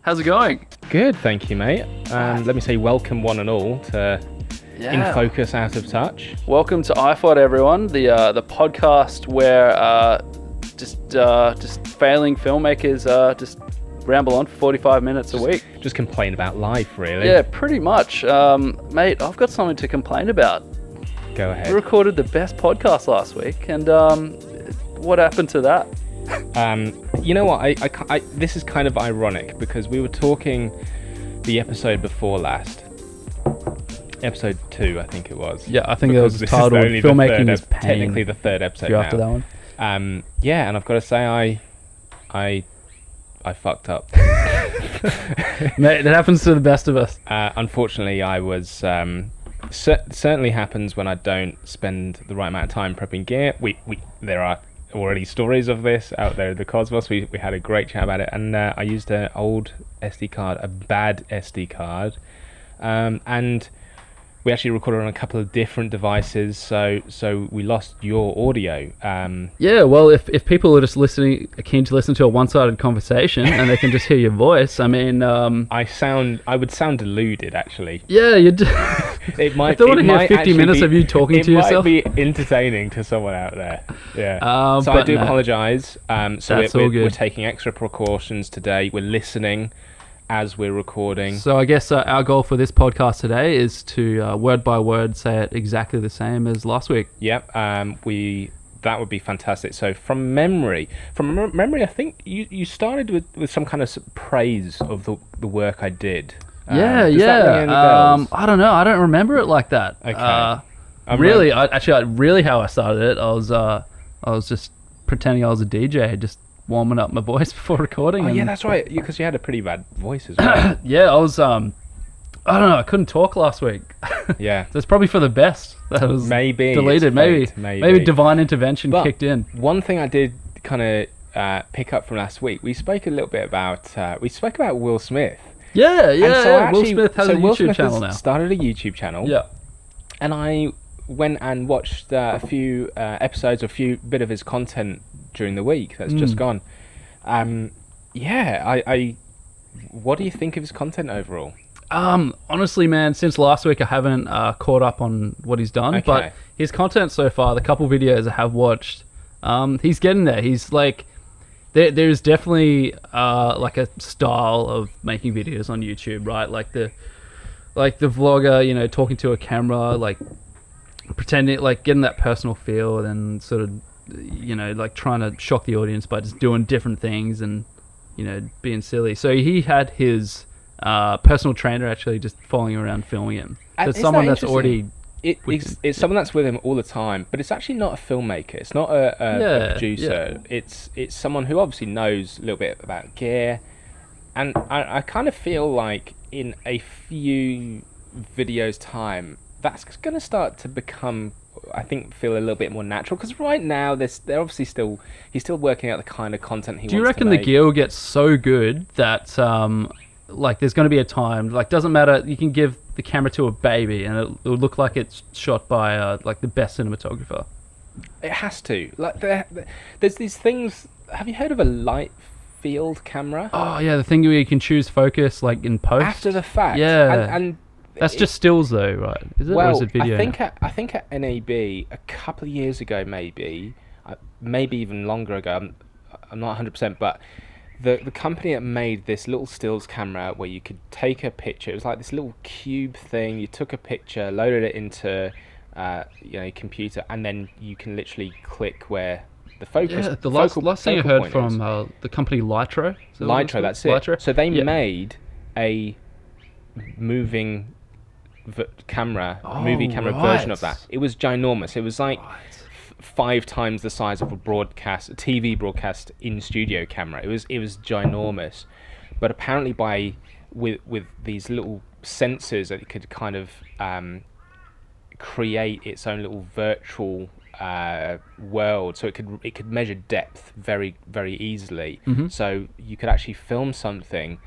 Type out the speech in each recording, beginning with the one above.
How's it going? Good, thank you, mate. Let me say welcome one and all to In Focus Out of Touch. Welcome to IFOT, everyone. The podcast where just failing filmmakers just ramble on for 45 minutes a week. Just complain about life, really. Yeah, pretty much. Mate, I've got something to complain about. Go ahead. We recorded the best podcast last week, and what happened to that? You know what? I this is kind of ironic because we were talking the episode before last. Episode 2, I think it was. Yeah, I think it was titled Filmmaking is Pain. Technically the third episode now. After that one? Yeah, and I've got to say I fucked up. Mate, that happens to the best of us. Unfortunately, I was... certainly happens when I don't spend the right amount of time prepping gear. There are already stories of this out there in the cosmos. We had a great chat about it, and I used an old SD card, a bad SD card, and we actually recorded on a couple of different devices, so we lost your audio. Yeah, well, if people are just keen to listen to a one-sided conversation and they can just hear your voice, I mean... I would sound deluded, actually. Yeah, you do. It might. If they want to hear 50 minutes of you talking to yourself, it might be entertaining to someone out there. Yeah. So I do apologise. We're taking extra precautions today. We're listening as we're recording. So I guess our goal for this podcast today is to word by word say it exactly the same as last week. Yep. That would be fantastic. So from memory, I think you started with some kind of praise of the work I did. Yeah. I don't know. I don't remember it like that. Okay. Really how I started it, I was just pretending I was a DJ, just warming up my voice before recording. Oh, yeah, that's right. Because you had a pretty bad voice as well. Yeah, I was. I don't know. I couldn't talk last week. Yeah. That's probably for the best. That was maybe deleted. Maybe divine intervention kicked in. One thing I did kind of pick up from last week, we spoke a little bit about Will Smith. Yeah. Will Smith has a YouTube channel now. Started a YouTube channel. Yeah. And I went and watched a few episodes, bit of his content during the week that's just gone. I what do you think of his content overall? Honestly, man, since last week I haven't caught up on what he's done, but his content so far, the couple videos I have watched, he's getting there. He's like, there's definitely like a style of making videos on YouTube, right? Like the vlogger, talking to a camera, like pretending, like getting that personal feel, and sort of, like trying to shock the audience by just doing different things and, being silly. So he had his personal trainer actually just following around filming him. So it's someone that's already... It's someone that's with him all the time, but it's actually not a filmmaker. It's not a producer. Yeah. It's someone who obviously knows a little bit about gear. And I kind of feel like in a few videos' time, that's going to start to become... feel a little bit more natural, because right now he's still working out the kind of content he wants to make. Do you reckon the gear will get so good that like there's going to be a time, like, doesn't matter, you can give the camera to a baby and it'll look like it's shot by like the best cinematographer? It has to. Like there's these things. Have you heard of a light field camera? Oh yeah, the thing where you can choose focus like in post after the fact. Yeah, and that's just stills though, right? Is it? Well, or is it video? I think at NAB a couple of years ago, maybe even longer ago. I'm not 100%, but the company that made this little stills camera where you could take a picture. It was like this little cube thing. You took a picture, loaded it into computer, and then you can literally click where the focus. Yeah, the last thing I heard from the company Lytro. Lytro, that's it. Lytro? So they made a moving movie camera version of that. It was ginormous. It was like 5 times the size of a TV broadcast in studio camera. It was ginormous, but apparently with these little sensors that it could kind of create its own little virtual world, so it could measure depth very, very easily. Mm-hmm. So you could actually film something,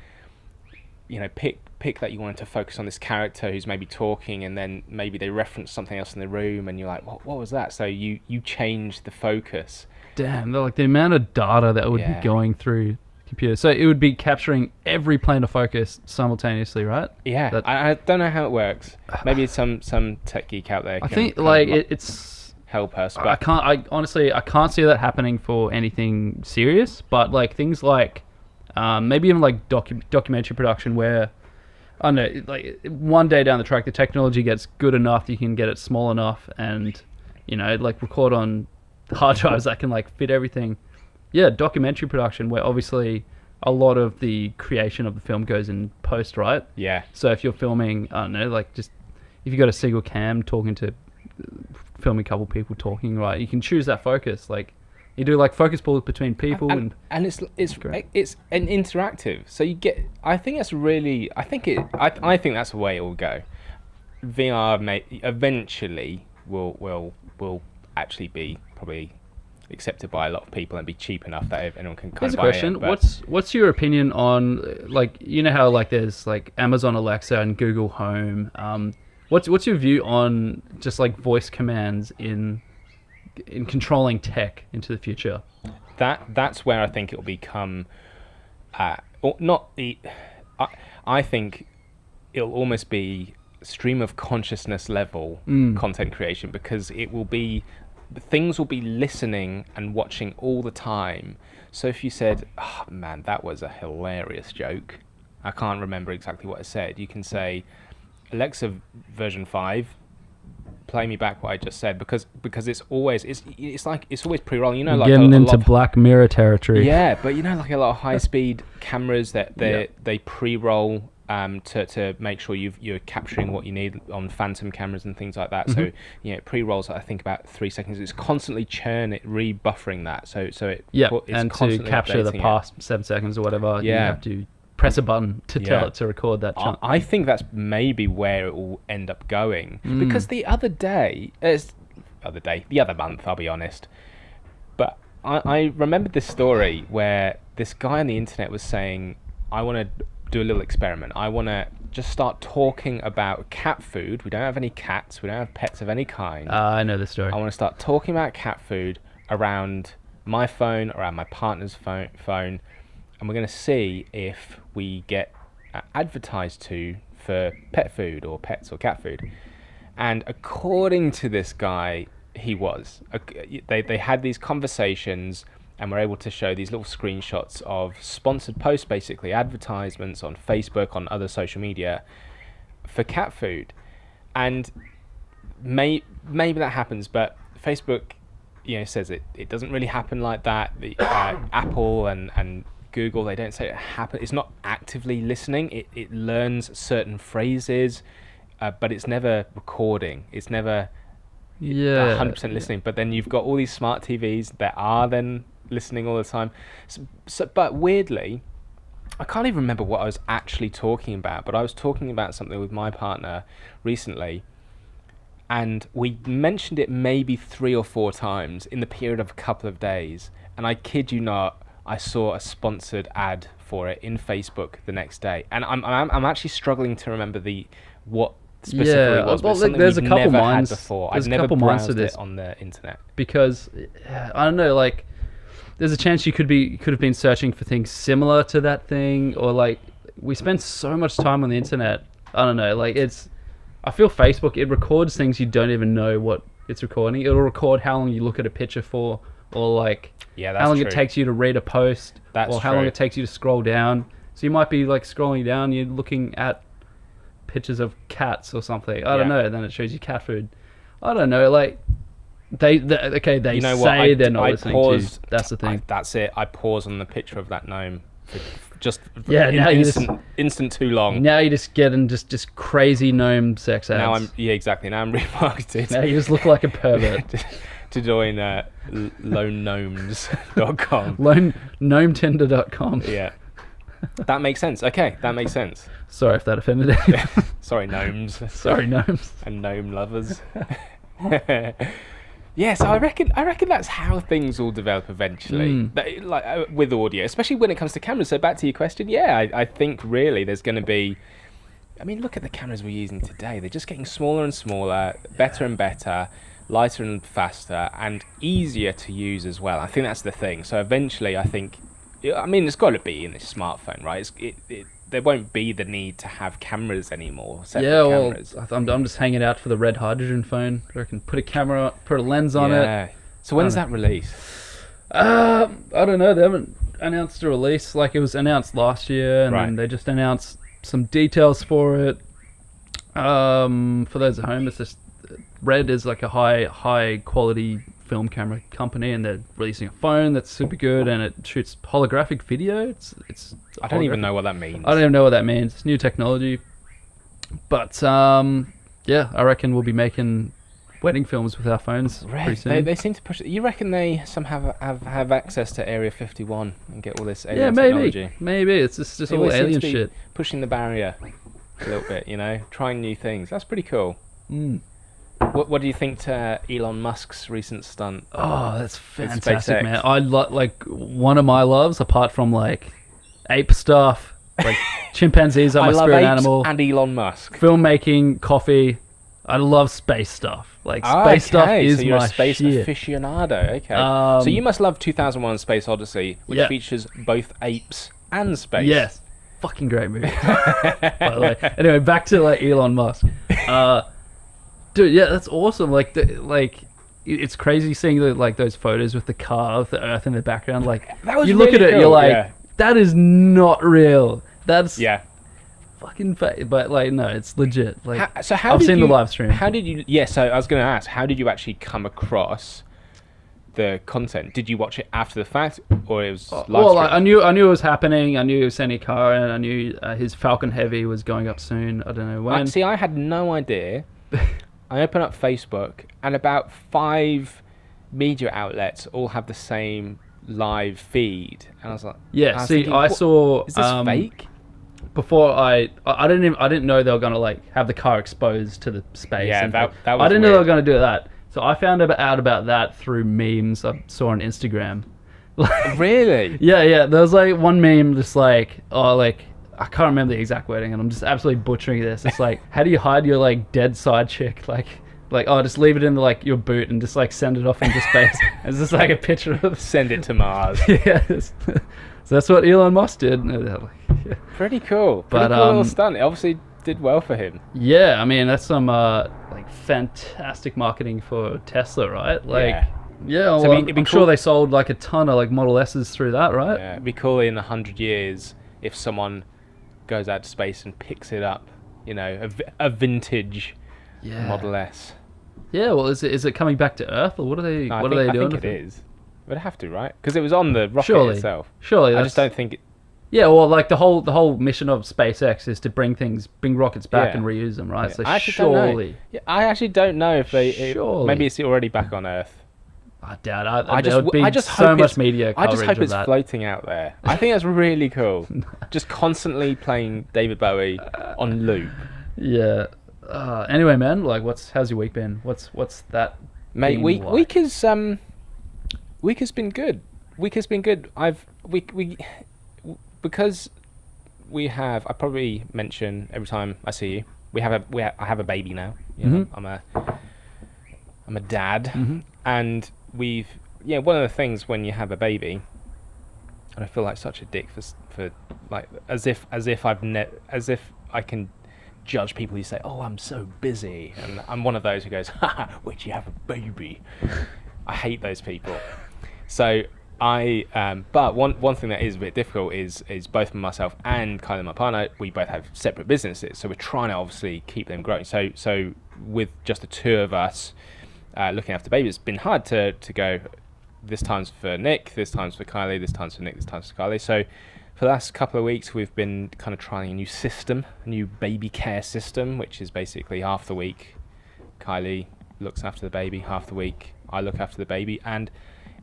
pick that you wanted to focus on this character who's maybe talking, and then maybe they reference something else in the room, and you're like, what was that? So you change the focus. Damn, like the amount of data that would be going through computer. So it would be capturing every plane of focus simultaneously, right? Yeah, I don't know how it works. Maybe some tech geek out there. I think like it's help us. But I honestly can't see that happening for anything serious. But like things like maybe even like documentary production where I don't know, like one day down the track the technology gets good enough that you can get it small enough and like record on hard drives that can like fit everything. Yeah, documentary production where obviously a lot of the creation of the film goes in post, right? Yeah. So if you're filming, I don't know, like just if you've got a single cam filming a couple people talking, right, you can choose that focus. Like you do like focus pulls between people and it's an interactive. So you get. I think that's really. I think that's the way it will go. VR eventually will actually be probably accepted by a lot of people and be cheap enough that anyone can kind of buy it. Here's a question. What's your opinion on like how like there's like Amazon Alexa and Google Home? What's your view on just like voice commands in controlling tech into the future? That's where I think it'll become I think it'll almost be stream of consciousness level content creation, because things will be listening and watching all the time. So if you said, oh man, that was a hilarious joke, I can't remember exactly what I said, you can say, Alexa version 5, play me back what I just said, because it's always pre-rolling, like getting into Black Mirror territory. Yeah, but like a lot of high-speed cameras that they pre-roll to make sure you're capturing what you need on phantom cameras and things like that. So it pre-rolls I think about 3 seconds. It's constantly rebuffering that. So it's and to capture the past 7 seconds or whatever, you have to press a button to tell it to record that chunk. I think that's maybe where it will end up going, because the other month, I'll be honest, but I remembered this story where this guy on the internet was saying, I want to do a little experiment. I want to just start talking about cat food. We don't have any cats. We don't have pets of any kind. I know the story. I want to start talking about cat food around my phone, around my partner's phone, and we're going to see if we get advertised for pet food or pets or cat food. And according to this guy, they had these conversations and were able to show these little screenshots of sponsored posts, basically advertisements on Facebook, on other social media for cat food. And maybe that happens, but Facebook says it doesn't really happen like that. The Apple and Google, they don't say it happen. It's not actively listening. It learns certain phrases, but it's never recording. It's never 100% listening. But then you've got all these smart TVs that are then listening all the time. But weirdly, I can't even remember what I was actually talking about, but I was talking about something with my partner recently, and we mentioned it maybe 3 or 4 times in the period of a couple of days, and I kid you not, I saw a sponsored ad for it in Facebook the next day, and I'm actually struggling to remember what specifically was. Well, there's a couple months before. I've never browsed it on the internet, because I don't know, like there's a chance you could have been searching for things similar to that thing, or like we spend so much time on the internet. I don't know, like I feel Facebook, it records things you don't even know what it's recording. It'll record how long you look at a picture for, or like how long it takes you to read a post, or how long it takes you to scroll down. So you might be like scrolling down, you're looking at pictures of cats or something. I don't know. And then it shows you cat food. I don't know. Like they say they're not listening to you. That's the thing. That's it. I pause on the picture of that gnome. Instant too long. Now you're just getting just crazy gnome sex ads. Now I'm remarketed. Now you just look like a pervert. to join lonegnomes.com. Gnometinder.com. Yeah. That makes sense. Okay, that makes sense. Sorry if that offended anyone. Sorry, gnomes. Sorry, gnomes. And gnome lovers. Yeah, so I reckon that's how things will develop eventually, like with audio, especially when it comes to cameras. So back to your question, I think really there's going to be. I mean, look at the cameras we're using today. They're just getting smaller and smaller, better and better, lighter and faster, and easier to use as well. I think that's the thing. So eventually, I think I mean, it's got to be in this smartphone, right? There won't be the need to have cameras anymore. Cameras. I'm just hanging out for the red hydrogen phone. I can put a lens on it. So when's that release? I don't know. They haven't announced a release. Like, it was announced last year, and then they just announced some details for it. For those at home, it's just Red is like a high quality film camera company, and they're releasing a phone that's super good, and it shoots holographic video. I don't even know what that means. I don't even know what that means. It's new technology, but yeah, I reckon we'll be making wedding films with our phones pretty soon. They seem to push it. You reckon they somehow have access to Area 51 and get all this alien technology? Maybe it's just all alien shit. Pushing the barrier a little bit, trying new things. That's pretty cool. What do you think to Elon Musk's recent stunt? Oh, that's fantastic, man. I like one of my loves, apart from like ape stuff, like chimpanzees are my spirit animal, and Elon Musk. Filmmaking, coffee. I love space stuff. Like space stuff is so you're my a space shit. aficionado. Okay, so you must love 2001: Space Odyssey, which features both apes and space. Yes, fucking great movie. By the way. Anyway, back to like Elon Musk. Dude, yeah, that's awesome. Like, it's crazy seeing those photos with the car of the Earth in the background. Like, that was you look really at it, cool. you're like, that is not real. That's fucking fake. But like, no, it's legit. Like, I've seen the live stream. How did you? Yeah, so I was going to ask, how did you actually come across the content? Did you watch it after the fact, or it was live stream? Well, I knew it was happening. I knew he was sending a car, and I knew his Falcon Heavy was going up soon. I don't know when. See, I had no idea. I open up Facebook, and about 5 media outlets all have the same live feed, and I was like, I saw. Is this fake? Before I didn't know they were gonna like have the car exposed to the space. Yeah, that was I didn't know they were gonna do that. So I found out about that through memes I saw on Instagram. Really? Yeah. There was like one meme just like, I can't remember the exact wording, and I'm just absolutely butchering this. It's like, how do you hide your like dead side chick? Like, just leave it in like your boot and just like send it off into space. It's just like a picture of send it to Mars. Yes. So that's what Elon Musk did. Pretty cool. Pretty cool little stunt. It obviously did well for him. Yeah, I mean that's some like fantastic marketing for Tesla, right? Like, yeah. Well, I'm sure they sold like a ton of like Model S's through that, right? Yeah, it'd be cool in 100 years if someone goes out to space and picks it up, a vintage Model S. Yeah, well, is it coming back to Earth, or what are they doing? I think it is. Would have to, right? Because it was on the rocket itself. Surely, I just don't think it. Yeah, well, like the whole mission of SpaceX is to bring rockets back and reuse them, right? Yeah. So surely, I actually don't know if they. Maybe it's already back on Earth. I doubt. There would be so much media coverage. I just hope it's that. floating out there. I think that's really cool. Just constantly playing David Bowie on loop. Yeah. Anyway, man, like, how's your week been? What's that? Mate, week has been good. Week has been good. Because we have. I probably mention every time I see you. I have a baby now. I'm a dad, and one of the things when you have a baby, and I feel like such a dick for like as if I can judge people who say, oh, I'm so busy, and I'm one of those who goes, haha, wait, you have a baby. I hate those people. So but one thing that is a bit difficult is both myself and Kylie, my partner, we both have separate businesses, so we're trying to obviously keep them growing. So with just the two of us looking after babies, it's been hard to go, this time's for Nick, this time's for Kylie, this time's for Nick, this time's for Kylie. So for the last couple of weeks, we've been kind of trying a new baby care system, which is basically half the week Kylie looks after the baby, half the week I look after the baby, and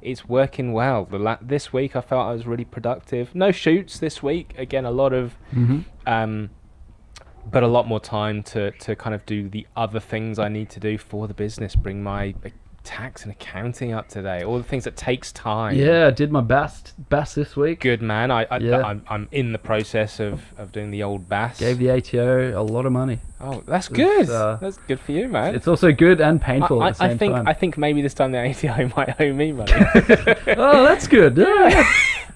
it's working well. This week I felt I was really productive. No shoots this week. Again, a lot of but a lot more time to kind of do the other things I need to do for the business, bring my tax and accounting up to date, all the things that takes time. Yeah, I did my best this week. Good man. I'm in the process of doing the old BAS. Gave the ATO a lot of money. Oh, that's good. That's good for you, man. It's also good and painful at the same time. I think maybe this time the ATO might owe me money. Oh, that's good. Yeah.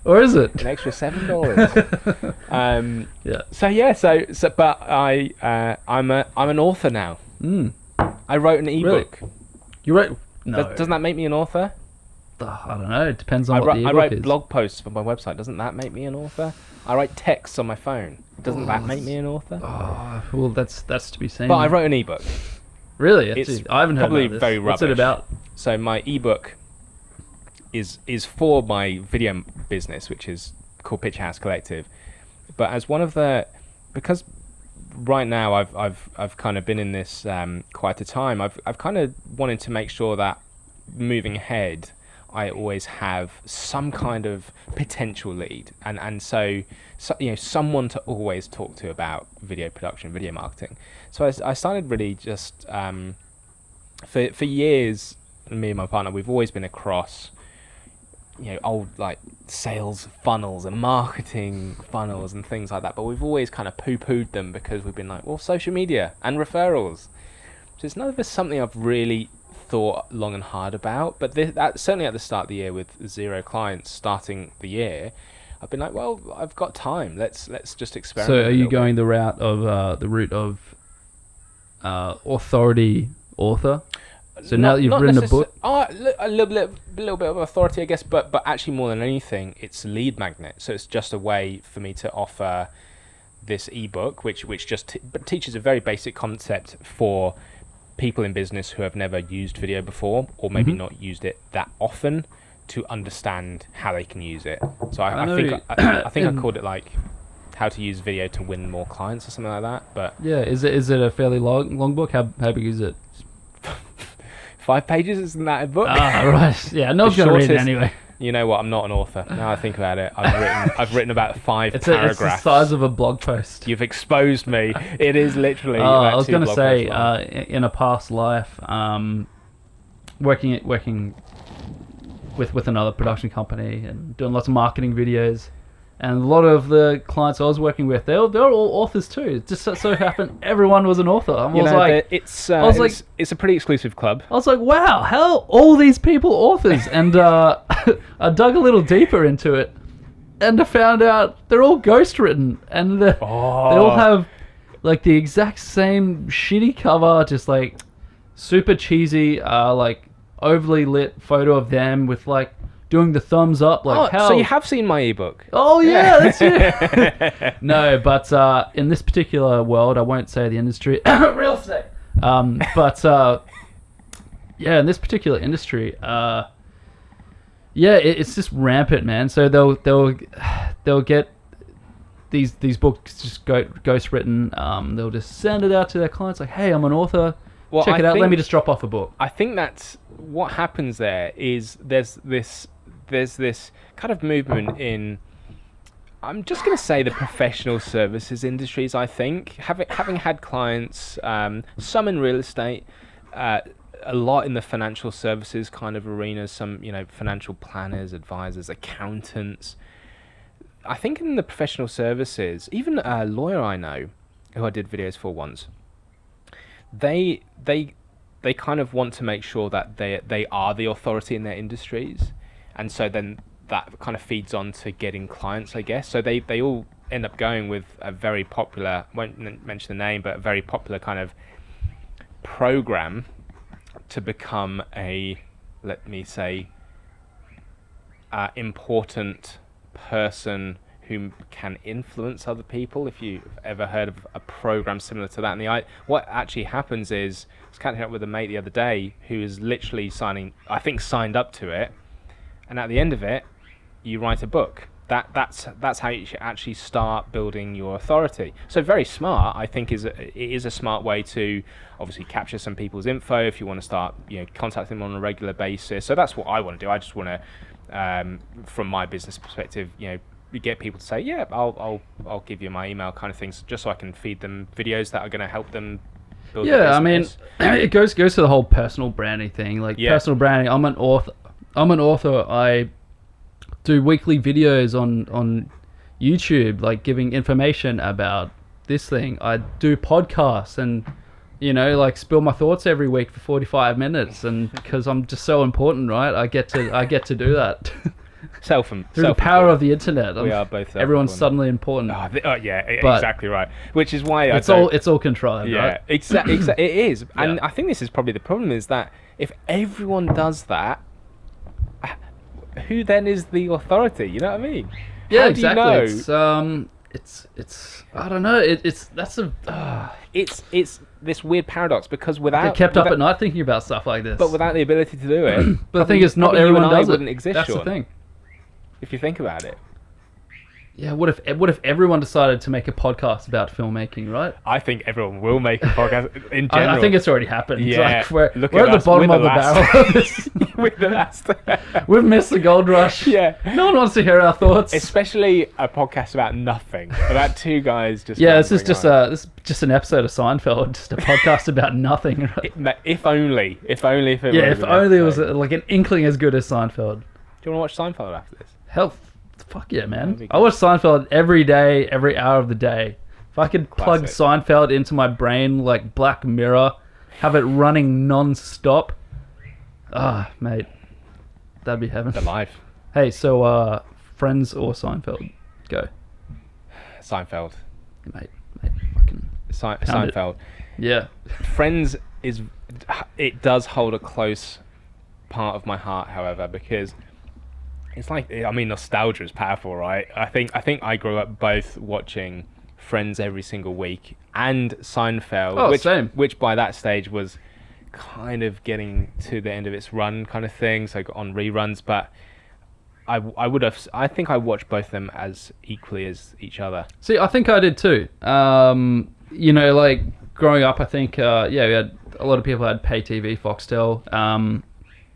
Or is it? An extra $7. Yeah. So but I'm an author now. I wrote an ebook. Really? You wrote? No. Doesn't that make me an author? I don't know. It depends on what the ebook I write is. blog posts for my website. Doesn't that make me an author? I write texts on my phone. Doesn't that make me an author? Oh, well, that's to be seen. But I wrote an ebook. Really? It's I haven't heard probably about this. very rubbish. What's it about? So my ebook is for my video business, which is called Picture House Collective. But as one of because right now I've kind of been in this quite a time. I've kind of wanted to make sure that moving ahead, I always have some kind of potential lead, and so someone to always talk to about video production, video marketing. So I started really just for years. Me and my partner, we've always been across old like sales funnels and marketing funnels and things like that, but we've always kind of poo-pooed them because we've been like, well, social media and referrals. So it's none of this something I've really thought long and hard about, but certainly at the start of the year with 0 clients starting the year, I've been like, well, I've got time. Let's just experiment. So are you going the route of authority author? So now that you've written a book, a little bit of authority, I guess, but actually more than anything, it's a lead magnet. So it's just a way for me to offer this ebook, which just teaches a very basic concept for people in business who have never used video before, or maybe not used it that often, to understand how they can use it. So I think I called it like how to use video to win more clients or something like that. But yeah, is it a fairly long book? How big is it? 5 pages, isn't that a book? Ah, right. Yeah, no one's going to read it anyway. You know what? I'm not an author. Now I think about it, I've written about 5 paragraphs. It's the size of a blog post. You've exposed me. It is literally. I was going to say, in a past life, working with another production company and doing lots of marketing videos. And a lot of the clients I was working with, they're all authors too. It just so happened everyone was an author. It's a pretty exclusive club. I was like, wow, how all these people authors? And I dug a little deeper into it, and I found out they're all ghost written, and they all have like the exact same shitty cover, just like super cheesy, like overly lit photo of them with like doing the thumbs up, like how... So you have seen my ebook? Oh yeah, that's it. No, but in this particular world, I won't say the industry, real estate. But yeah, in this particular industry, it's just rampant, man. So they'll get these books just ghost written. They'll just send it out to their clients, like, hey, I'm an author. Well, check it out. Let me just drop off a book. I think that's what happens. There is there's this kind of movement in, I'm just going to say, the professional services industries. I think having had clients, some in real estate, a lot in the financial services kind of arena, some financial planners, advisors, accountants. I think in the professional services, even a lawyer I know who I did videos for once, they kind of want to make sure that they are the authority in their industries, and so then that kind of feeds on to getting clients, I guess. So they all end up going with a very popular, won't mention the name, but a very popular kind of program to become a, let me say, important person who can influence other people. If you've ever heard of a program similar to that, and what actually happens is, I was catching up with a mate the other day who is literally signed up to it, and at the end of it, you write a book. That's how you should actually start building your authority. So very smart, I think, it is a smart way to obviously capture some people's info if you want to start contacting them on a regular basis. So that's what I want to do. I just want to, from my business perspective, you get people to say, yeah, I'll give you my email, kind of things, just so I can feed them videos that are going to help them build their business. I mean, it goes to the whole personal branding thing. Like personal branding, I'm an author. I do weekly videos on YouTube, like giving information about this thing. I do podcasts and like spill my thoughts every week for 45 minutes, and because I'm just so important, right? I get to do that. Through the power of the internet. We are both. Everyone's suddenly important. Exactly right. Which is why it's all contrived, right? Exactly. It is, and Yeah. I think this is probably the problem: is that if everyone does that, who then is the authority? You know what I mean? Yeah, How exactly. Do you know? It's I don't know. It's this weird paradox because I get kept up at night thinking about stuff like this. but without the ability to do it. But the thing is, not everyone does it. Wouldn't exist. That's Sean, the thing. if you think about it. Yeah, what if everyone decided to make a podcast about filmmaking, right? I think everyone will make a podcast in general. I think it's already happened. Yeah, We're at the bottom of the barrel of this. With the last. We've missed the gold rush. Yeah. No one wants to hear our thoughts. Especially a podcast about nothing. About two guys just. Yeah, this is just an episode of Seinfeld, just a podcast about nothing. Right? If only it was like an inkling as good as Seinfeld. Do you want to watch Seinfeld after this? Hell, fuck yeah, man! I watch Seinfeld every day, every hour of the day. If I could plug Seinfeld into my brain like Black Mirror, have it running non-stop, mate, that'd be heaven. The life. Hey, so Friends or Seinfeld? Go. Seinfeld. Mate, fucking Seinfeld. Yeah. Friends it does hold a close part of my heart, however, because it's like, I mean, nostalgia is powerful, right? I think I grew up both watching Friends every single week and Seinfeld, which by that stage was kind of getting to the end of its run, kind of thing. So on reruns, but I think I watched both of them as equally as each other. See, I think I did too. You know, like growing up, I think we had a lot of people had pay TV, Foxtel.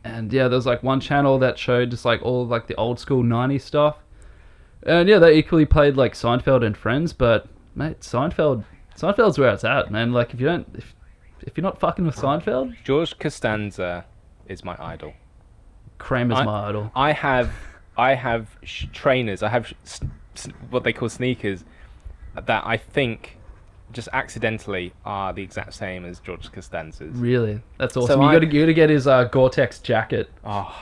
And yeah, there was like one channel that showed just like all of like the old school 90s stuff. And yeah, they equally played like Seinfeld and Friends, but mate, Seinfeld's where it's at, man. Like if you're not fucking with Seinfeld, George Costanza is my idol. Kramer's my idol. I have trainers. I have what they call sneakers that I think just accidentally are the exact same as George Costanza's. Really? That's awesome. So you gotta get his Gore-Tex jacket. Oh,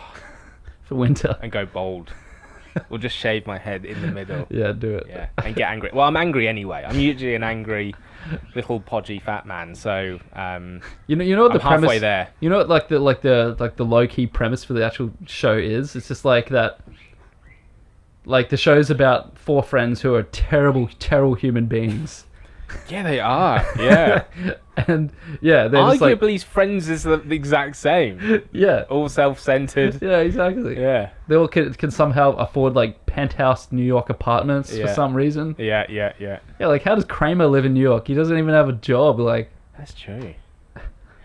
for winter. And go bald. Or just shave my head in the middle. Yeah, do it. Yeah, and get angry. Well, I'm angry anyway. I'm usually an angry little podgy fat man. So you know what the premise? Halfway there. You know what the low key premise for the actual show is? It's just like that. Like the show's about 4 friends who are terrible human beings. Yeah, they are. Yeah. And yeah, they're arguably just like, Friends is the exact same. Yeah. All self-centered. Yeah, exactly. Yeah. They all can somehow afford like penthouse New York apartments for some reason. Yeah. Yeah, like how does Kramer live in New York? He doesn't even have a job. Like that's true.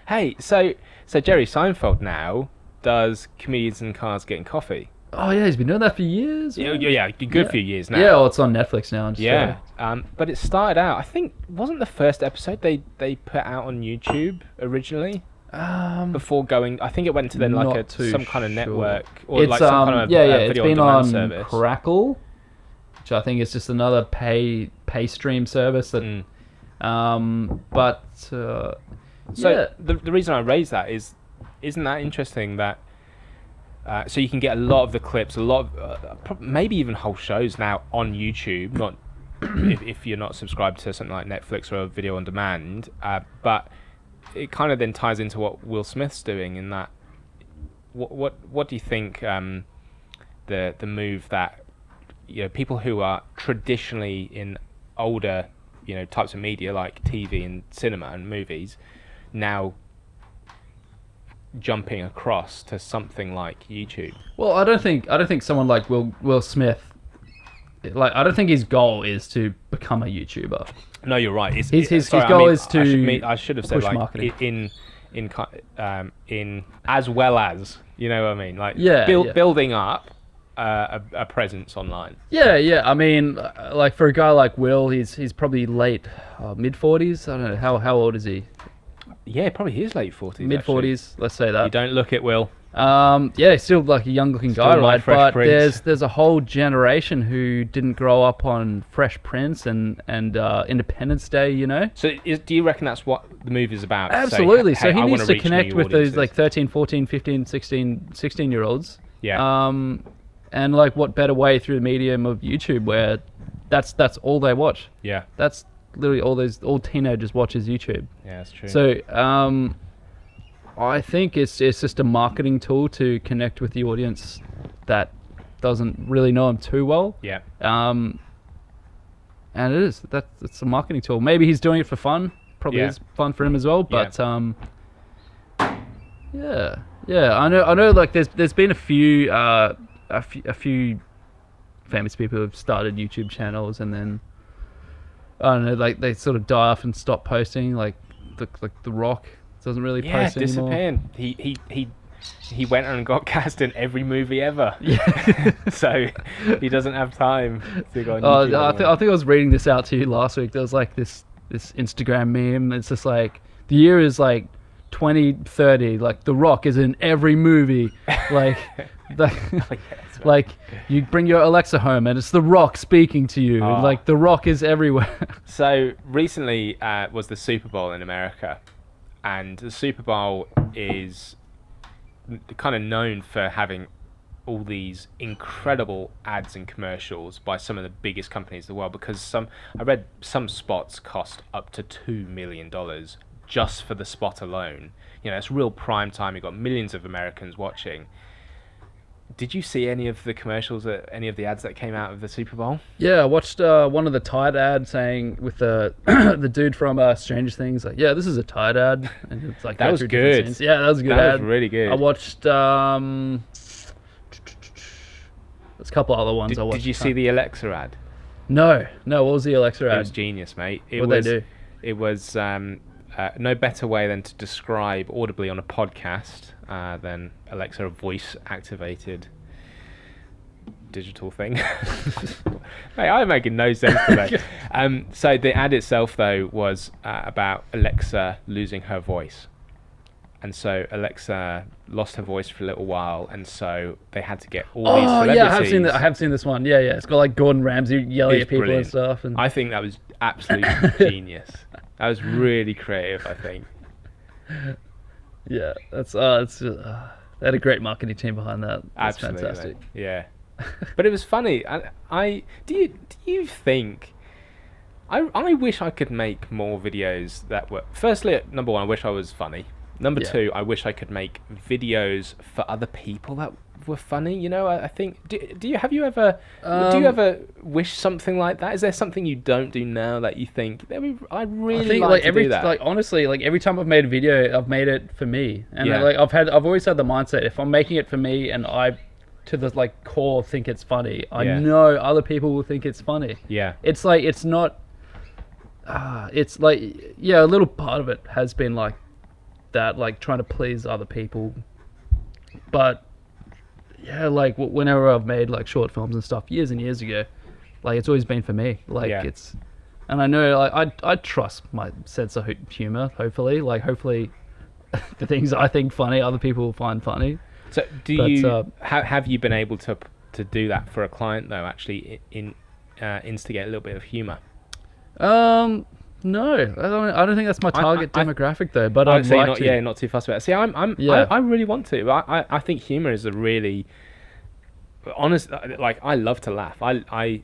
Hey, so Jerry Seinfeld now does Comedians in Cars Getting Coffee. Oh yeah, he's been doing that for years. Yeah, a good few years now. Yeah, well, it's on Netflix now. But it started out, I think, wasn't the first episode they put out on YouTube originally? Before going, I think it went to then like some kind of network or like some kind of it's been on service. Crackle, which I think is just another pay stream service. That, the reason I raise that isn't that interesting that. So you can get a lot of the clips, a lot of maybe even whole shows now on YouTube. Not if you're not subscribed to something like Netflix or a video on demand. But it kind of then ties into what Will Smith's doing in that. What do you think? The move that people who are traditionally in older types of media like TV and cinema and movies now jumping across to something like YouTube. Well, I don't think someone like Will Smith, like I don't think his goal is to become a YouTuber. No, you're right. His goal is to. I should have said like marketing. in as well as what I mean, like building up a presence online. Yeah. I mean, like for a guy like Will, he's probably late mid-40s. I don't know how old is he. Yeah, probably he is late 40s. Mid-40s, let's say that. You don't look it, Will. He's still like a young-looking guy, right? But there's a whole generation who didn't grow up on Fresh Prince and Independence Day, So do you reckon that's what the movie is about? Absolutely. So he needs to connect with those like 13, 14, 15, 16-year-olds. Yeah. And like, what better way through the medium of YouTube, where that's all they watch. Yeah. That's literally all teenagers watch is YouTube. Yeah, that's true. So I think it's just a marketing tool to connect with the audience that doesn't really know him too well. Yeah. And it's a marketing tool. Maybe he's doing it for fun. Probably is fun for him as well. But yeah. I know. Like, there's been a few famous people who've started YouTube channels, and then I don't know, like they sort of die off and stop posting. Like the Rock doesn't really post anymore. He went and got cast in every movie ever. Yeah. So he doesn't have time to go on YouTube. I think I was reading this out to you last week. There was like this Instagram meme. It's just like, the year is like 2030. Like, The Rock is in every movie. Like, like you bring your Alexa home and it's The Rock speaking to you. Like, The Rock is everywhere. So recently was the Super Bowl in America, and the Super Bowl is kind of known for having all these incredible ads and commercials by some of the biggest companies in the world, because I read some spots cost up to $2 million just for the spot alone. You know, it's real prime time. You've got millions of Americans watching. Did you see any of the commercials, any of the ads that came out of the Super Bowl? Yeah, I watched one of the Tide ads saying with the the dude from Stranger Things, like, yeah, this is a Tide ad. And it's like, that was good. Yeah, that was a good ad. That was really good. I watched there's a couple other ones I watched. Did you see the Alexa ad? No, what was the Alexa ad? It was genius, mate. What'd they do? It was no better way than to describe audibly on a podcast than Alexa, a voice activated digital thing. Mate, I'm making no sense today. So the ad itself, though, was about Alexa losing her voice. And so Alexa lost her voice for a little while, and so they had to get all these celebrities. Yeah, I have seen this one. Yeah. It's got like Gordon Ramsay yelling at people and stuff. And I think that was absolutely genius. That was really creative, I think. Yeah, they had a great marketing team behind that. That's absolutely fantastic. Yeah, but it was funny. Do you think? I wish I could make more videos that were. Firstly, number one, I wish I was funny. Number two, I wish I could make videos for other people that were funny. You know, I think. Do you ever wish something like that? Is there something you don't do now that you think I'd really like to do that? Like, honestly, like every time I've made a video, I've made it for me, and I've always had the mindset, if I'm making it for me and I, to the like core, think it's funny, I know other people will think it's funny. Yeah, it's like, it's not. It's like, a little part of it has been like that, like trying to please other people, but. Yeah, like whenever I've made like short films and stuff years and years ago, like it's always been for me. Like it's, and I know, like I trust my sense of humor. Hopefully, the things I think funny, other people will find funny. So have you been able to do that for a client though? Actually, instigate a little bit of humor. No, I don't think that's my target demographic though. But I'd say like to. Not too fussed about it. See, I really want to. I think humor is a really honest. Like, I love to laugh. I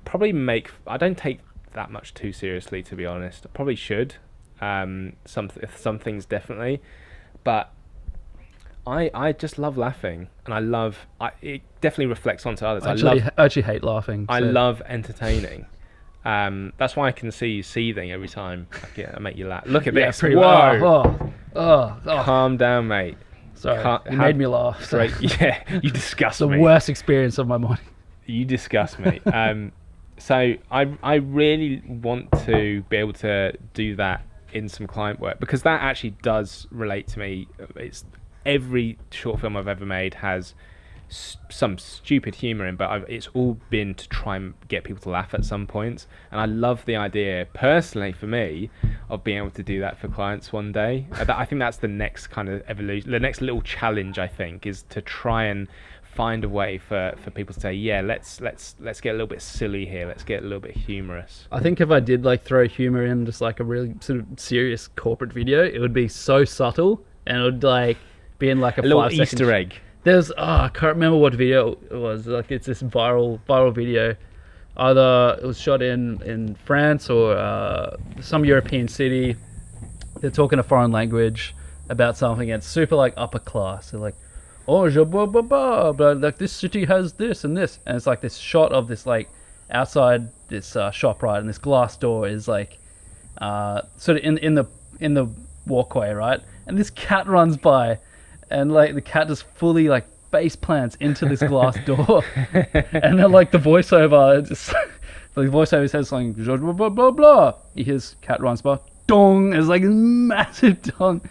probably make. I don't take that much too seriously, to be honest. I probably should. Some things definitely, but I just love laughing, and it definitely reflects onto others. I actually hate laughing. I love entertaining. That's why I can see you seething every time I make you laugh. Look at this. Whoa. Oh. Calm down, mate. Sorry, you made me laugh. So. Yeah, you disgust me. The worst experience of my morning. You disgust me. So I really want to be able to do that in some client work, because that actually does relate to me. It's every short film I've ever made has some stupid humor in, but it's all been to try and get people to laugh at some points, and I love the idea personally for me of being able to do that for clients one day. I think that's the next kind of evolution, the next little challenge, I think, is to try and find a way for people to say, let's get a little bit silly here, let's get a little bit humorous. I think if I did like throw humor in just like a really sort of serious corporate video, it would be so subtle, and it would like be in like a little 5 second Easter egg. There's I can't remember what video it was. Like it's this viral video. Either it was shot in France or some European city. They're talking a foreign language about something, and it's super like upper class. They're like, oh, blah blah blah, but like this city has this and this, and it's like this shot of this like outside this shop, right, and this glass door is like sort of in the walkway, right, and this cat runs by, and like the cat just fully like face plants into this glass door, and then like the voiceover says something blah blah blah blah. He hears cat runs by, dong. It's like a massive dong.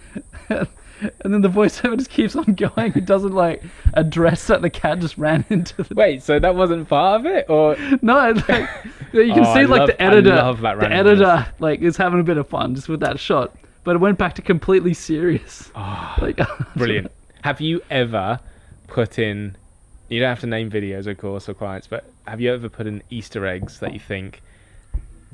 And then the voiceover just keeps on going. It doesn't like address that the cat just ran into the... Wait, so that wasn't part of it, or no? It's like you can see like the editor like is having a bit of fun just with that shot, but it went back to completely serious. Oh, like brilliant. Have you ever put in? You don't have to name videos, of course, or clients, but have you ever put in Easter eggs that you think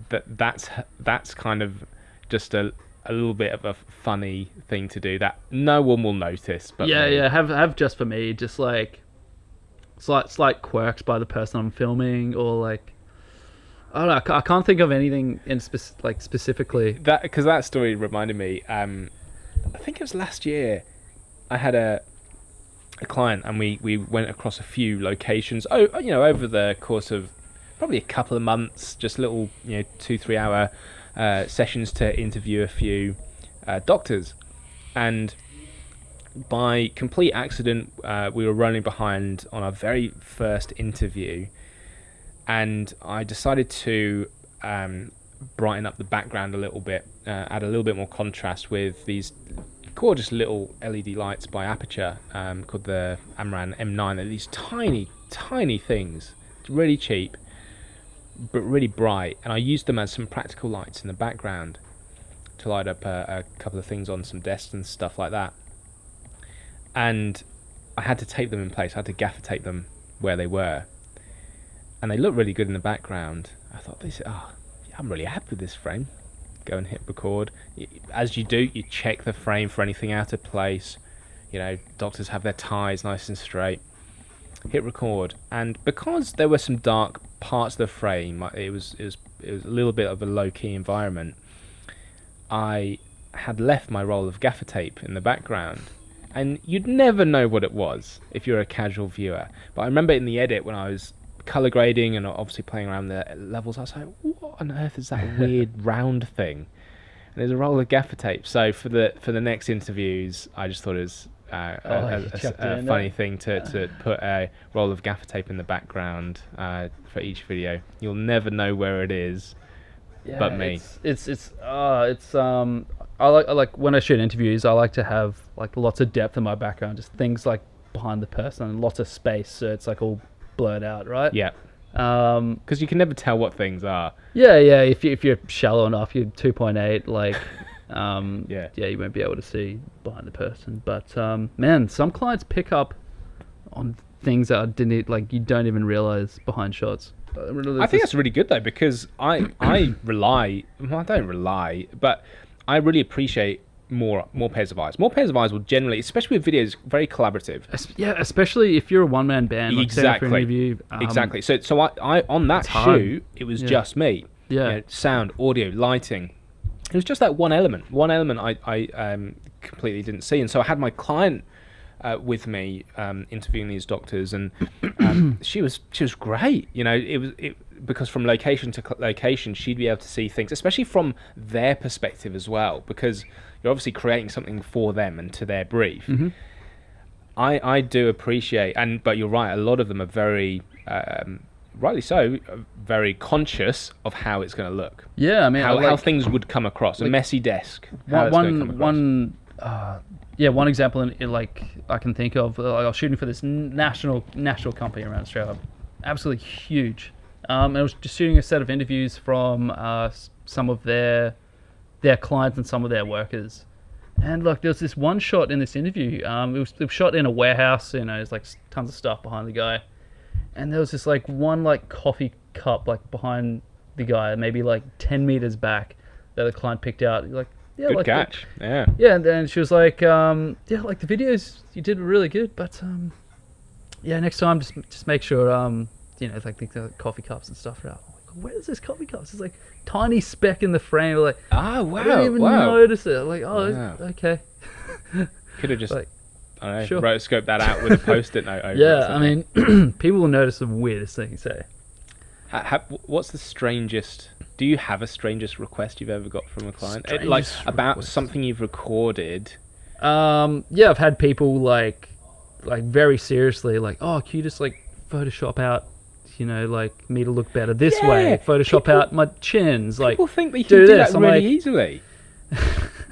that's kind of just a little bit of a funny thing to do that no one will notice, but have just for me, just like slight quirks by the person I'm filming, or like I don't know, I can't think of anything in specifically. That because that story reminded me. I think it was last year. I had a client, and we went across a few locations. Over the course of probably a couple of months, just little 2-3 hour sessions to interview a few doctors, and by complete accident we were running behind on our very first interview, and I decided to brighten up the background a little bit, add a little bit more contrast with these gorgeous little LED lights by Aperture called the Amran M9. They're these tiny things, really cheap but really bright, and I used them as some practical lights in the background to light up a couple of things on some desks and stuff like that. And I had to tape them in place. I had to gaffer tape them where they were, and they looked really good in the background. I thought, I'm really happy with this frame. Go and hit record. As you do, you check the frame for anything out of place. Doctors have their ties nice and straight. Hit record, and because there were some dark parts of the frame, it was a little bit of a low-key environment. I had left my roll of gaffer tape in the background, and you'd never know what it was if you're a casual viewer. But I remember in the edit when I was color grading and obviously playing around the levels, I was like, what on earth is that weird round thing? And there's a roll of gaffer tape. So for the next interviews, I just thought it was a funny thing to put a roll of gaffer tape in the background for each video. You'll never know where it is, but me. I like when I shoot interviews, I like to have like lots of depth in my background, just things like behind the person, and lots of space, so it's like all blurred out, right? Yeah. Because you can never tell what things are. Yeah. If you're shallow enough, you're 2.8, like. You won't be able to see behind the person, but man, some clients pick up on things that you don't even realize behind shots. I think that's really good though, because I don't rely, but I really appreciate more pairs of eyes. More pairs of eyes will generally, especially with videos, very collaborative. Especially if you're a one-man band, like exactly. For an interview. Exactly. So I on that shoot, it was just me. Yeah. Sound, audio, lighting. It was just that one element I completely didn't see, and so I had my client with me interviewing these doctors, and she was great. Because from location to location, she'd be able to see things, especially from their perspective as well, because you're obviously creating something for them and to their brief. Mm-hmm. I do appreciate, but you're right, a lot of them are very rightly so, very conscious of how it's going to look. Yeah, I mean, how things would come across. A messy desk. One example in like I can think of. I was shooting for this national company around Australia, absolutely huge. I was just shooting a set of interviews from some of their clients and some of their workers. And look, there was this one shot in this interview. It was shot in a warehouse. There's like tons of stuff behind the guy. And there was this like one like coffee cup like behind the guy, maybe like 10 meters back, that the client picked out. Like, yeah, good like catch. Yeah. Yeah, and then she was like, like the videos you did were really good, but next time just make sure like the coffee cups and stuff are out. Like, where is this coffee cups? It's like tiny speck in the frame. Like, oh wow, I didn't even notice it. Like, okay. Could have just like, I don't know, sure. rotoscoped that out with a post-it note over it. Yeah, I mean, people will notice the weirdest things. Say, what's the strangest? Do you have a strangest request you've ever got from a client? About something you've recorded? Yeah, I've had people like very seriously like, oh, can you just like Photoshop out, like me to look better this way? Photoshop out my chins. Like, people think they can do that really easily.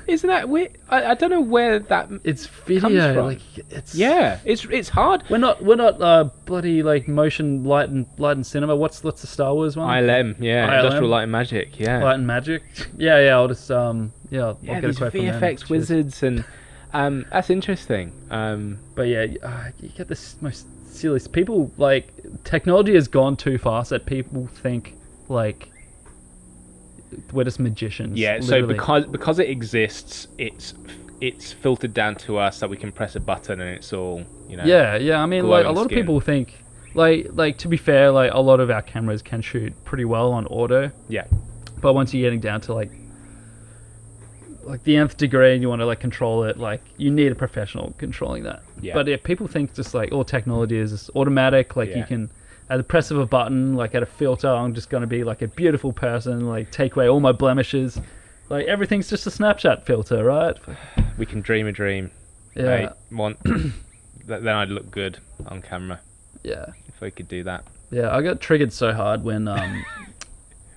Isn't that weird? I don't know where that it's video from. Like it's it's hard. We're not bloody like motion light and cinema. What's the Star Wars one? ILM, Industrial Light and Magic, Light and Magic. I'll just I'll get a these quote from them. VFX wizards and that's interesting. But you get this most silly people. Like, technology has gone too fast that people think like we're just magicians. Yeah, literally. So because it exists, it's filtered down to us that we can press a button and it's all, Yeah, I mean, like, a lot of people think, like to be fair, like, a lot of our cameras can shoot pretty well on auto. Yeah. But once you're getting down to like the nth degree and you want to like control it, like, you need a professional controlling that. Yeah. But people think just like all technology is just automatic, like you can, at the press of a button, like, at a filter, I'm just going to be like a beautiful person, like take away all my blemishes. Like, everything's just a Snapchat filter, right? We can dream a dream. Yeah. Then I'd look good on camera. Yeah. If I could do that. Yeah, I got triggered so hard when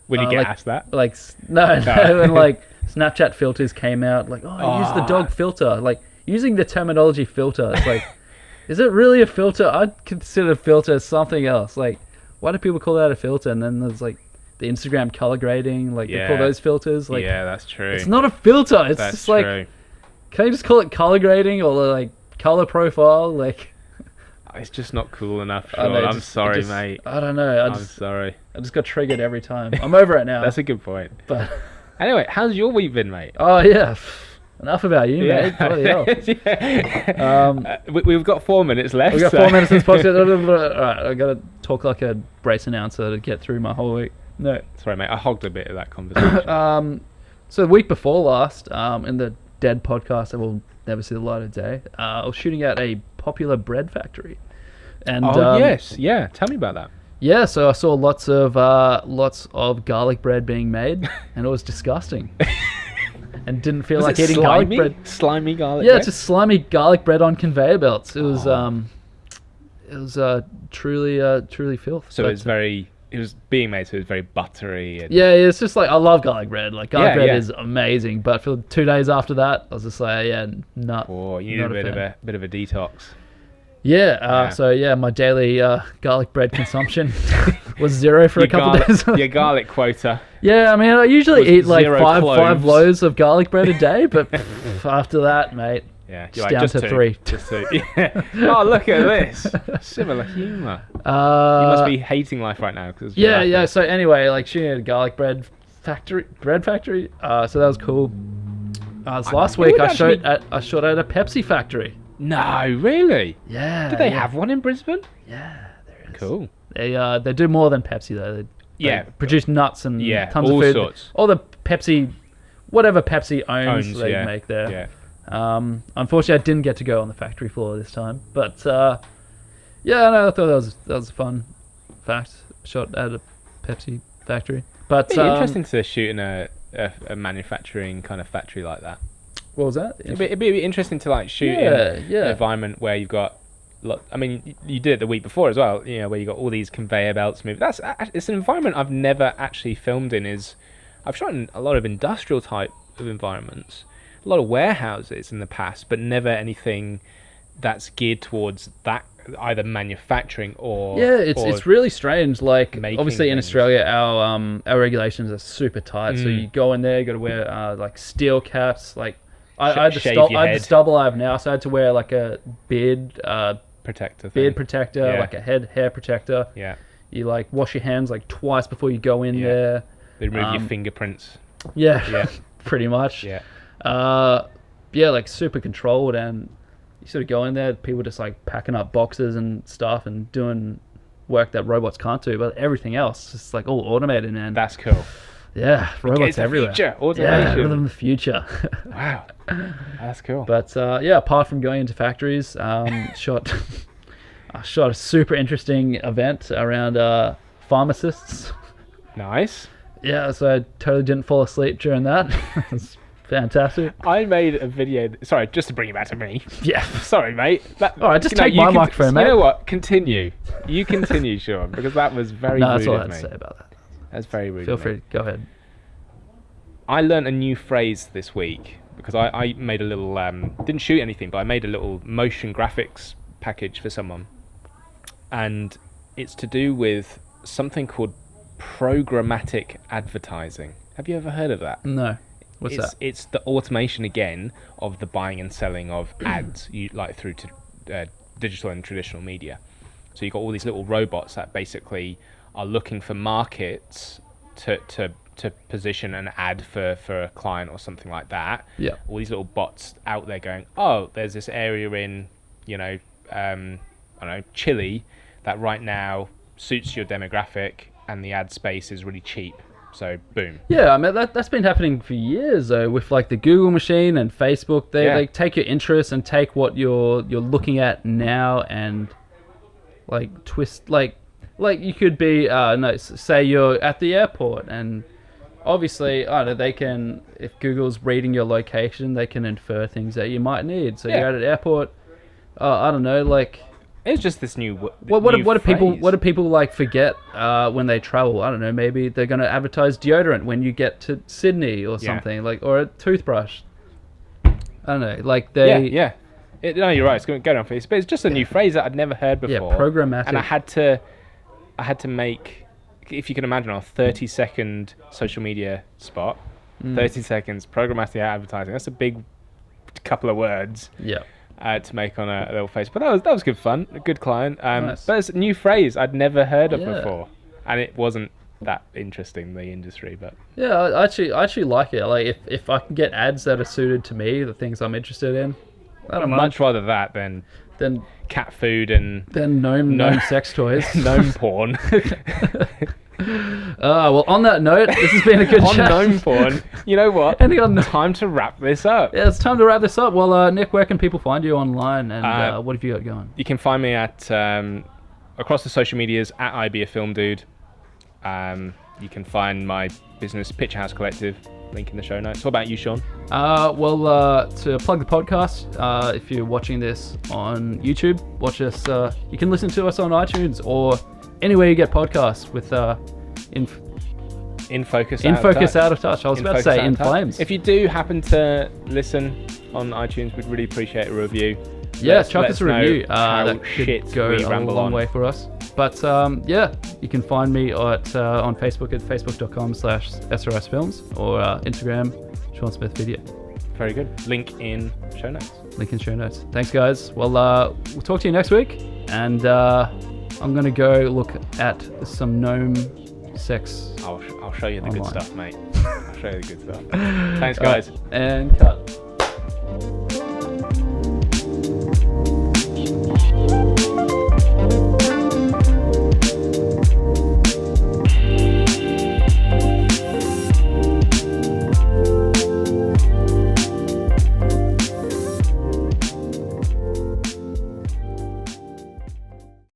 when you get asked that? Like, no, when like Snapchat filters came out, like, use the dog filter. Like, using the terminology filter, it's like, is it really a filter? I'd consider filter something else. Like, why do people call that a filter? And then there's like the Instagram color grading, like they call those filters. Like, yeah, that's true. It's not a filter. It's just true. Like, can you just call it color grading or like color profile? Like, it's just not cool enough. Sean. I'm sorry, mate. I don't know. I'm sorry. I just got triggered every time. I'm over it now. That's a good point. But anyway, how's your week been, mate? Oh yeah. Enough about you, mate. Bloody hell. We've got 4 minutes left. We've got 4 minutes in this podcast. Alright, I gotta talk like a brace announcer to get through my whole week. No. Sorry, mate. I hogged a bit of that conversation. So the week before last, in the dead podcast that will never see the light of day, I was shooting at a popular bread factory. And yes. Yeah. Tell me about that. Yeah, so I saw lots of garlic bread being made, and it was disgusting. And didn't feel like eating garlic bread. Slimy garlic bread? Yeah, it's just slimy garlic bread on conveyor belts. It was truly filth. So it was being made, so it was very buttery. And it's just like, I love garlic bread. Like, garlic bread is amazing. But for 2 days after that, I was just like, nut. Oh, you need a bit of a detox. So my daily garlic bread consumption was 0 for a couple of days. Your garlic quota. Yeah, I mean, I usually eat like 5 loaves of garlic bread a day, but after that, mate, down to 3. Just 2. Yeah. Oh, look at this. Similar humour. You must be hating life right now. So anyway, like, shooting at a garlic bread factory. So that was cool. Last week I shot at a Pepsi factory. No, really? Yeah. Do they have one in Brisbane? Yeah, there is. Cool. They do more than Pepsi though. They produce nuts and tons all of food. Sorts. All the Pepsi, whatever Pepsi owns they make there. Yeah. Unfortunately, I didn't get to go on the factory floor this time, but I thought that was a fun fact. Shot at a Pepsi factory, but it'd be interesting to shoot in a manufacturing kind of factory like that. What was that? It'd be interesting to like shoot in an environment where you've got. I mean, you did it the week before as well. You know, where you got all these conveyor belts moving. It's an environment I've never actually filmed in. I've shot in a lot of industrial type of environments, a lot of warehouses in the past, but never anything that's geared towards that, either manufacturing or it's really strange. Like, obviously in things. Australia, our regulations are super tight. So you go in there, you got to wear like steel caps, like. I had the stubble I have now, so I had to wear like a beard protector, like a hair protector. Yeah. You like wash your hands like twice before you go in there. They remove your fingerprints. Yeah. Pretty much. Yeah. Like super controlled, and you sort of go in there, people just like packing up boxes and stuff and doing work that robots can't do, but everything else is like all automated, man. That's cool. Yeah, robots everywhere. Future. Automation. Yeah, the future. Wow, that's cool. But yeah, apart from going into factories, I shot a super interesting event around pharmacists. Nice. Yeah, so I totally didn't fall asleep during that. It was fantastic. I made a video. Sorry, just to bring it back to me. Yeah. Sorry, mate. All right, just take my microphone, mate. You know what? Continue. You continue, Sean, because that was very rude of me. That's all I had to say about that. That's very rude. Feel free. Go ahead. I learnt a new phrase this week because I made a little, didn't shoot anything, but I made a little motion graphics package for someone. And it's to do with something called programmatic advertising. Have you ever heard of that? No. What's that? It's the automation again of the buying and selling of ads, like through to digital and traditional media. So you've got all these little robots that basically are looking for markets to position an ad for a client or something like that. Yeah. All these little bots out there going, oh, there's this area in, I don't know, Chile that right now suits your demographic and the ad space is really cheap. So boom. Yeah, I mean that's been happening for years though, with like the Google machine and Facebook. They take your interests and take what you're looking at now and like twist like you could be say you're at the airport and obviously I don't know, they can, if Google's reading your location, they can infer things that you might need. So you're at an airport, I don't know, like it's just this new. What do people like forget when they travel? I don't know. Maybe they're going to advertise deodorant when you get to Sydney or something, like, or a toothbrush. I don't know. Like they. Yeah. No, you're right. It's going on for you, but it's just a new phrase that I'd never heard before. Yeah, programmatic. And I had to make, if you can imagine, a 30-second social media spot, 30 seconds programmatic advertising. That's a big couple of words. Yeah. To make on a little face, but that was good fun. A good client. Nice. But it's a new phrase I'd never heard of before, and it wasn't that interesting, the industry. But yeah, I actually like it. Like if I can get ads that are suited to me, the things I'm interested in, I don't mind. Much rather that than cat food and gnome sex toys, gnome porn. Well, on that note, this has been a good chat. On gnome porn, you know what? Time to wrap this up. Yeah, it's time to wrap this up. Well, Nick, where can people find you online, and what have you got going? You can find me at across the social medias at IBeAFilmDude. You can find my business, Picture House Collective, link in the show notes. What about you, Sean? To plug the podcast, if you're watching this on YouTube, watch us. You can listen to us on iTunes or anywhere you get podcasts with In Focus Out of Touch. I was about to say In Flames. If you do happen to listen on iTunes, we'd really appreciate a review. Yeah, chuck us a review. That could go a long way for us. But yeah, you can find me on Facebook at facebook.com/SRSFilms or Instagram, Sean Smith Video. Very good. Link in show notes. Thanks, guys. Well, we'll talk to you next week, and I'm gonna go look at some gnome sex. I'll show you the good stuff, mate. I'll show you the good stuff. Thanks, guys. And cut.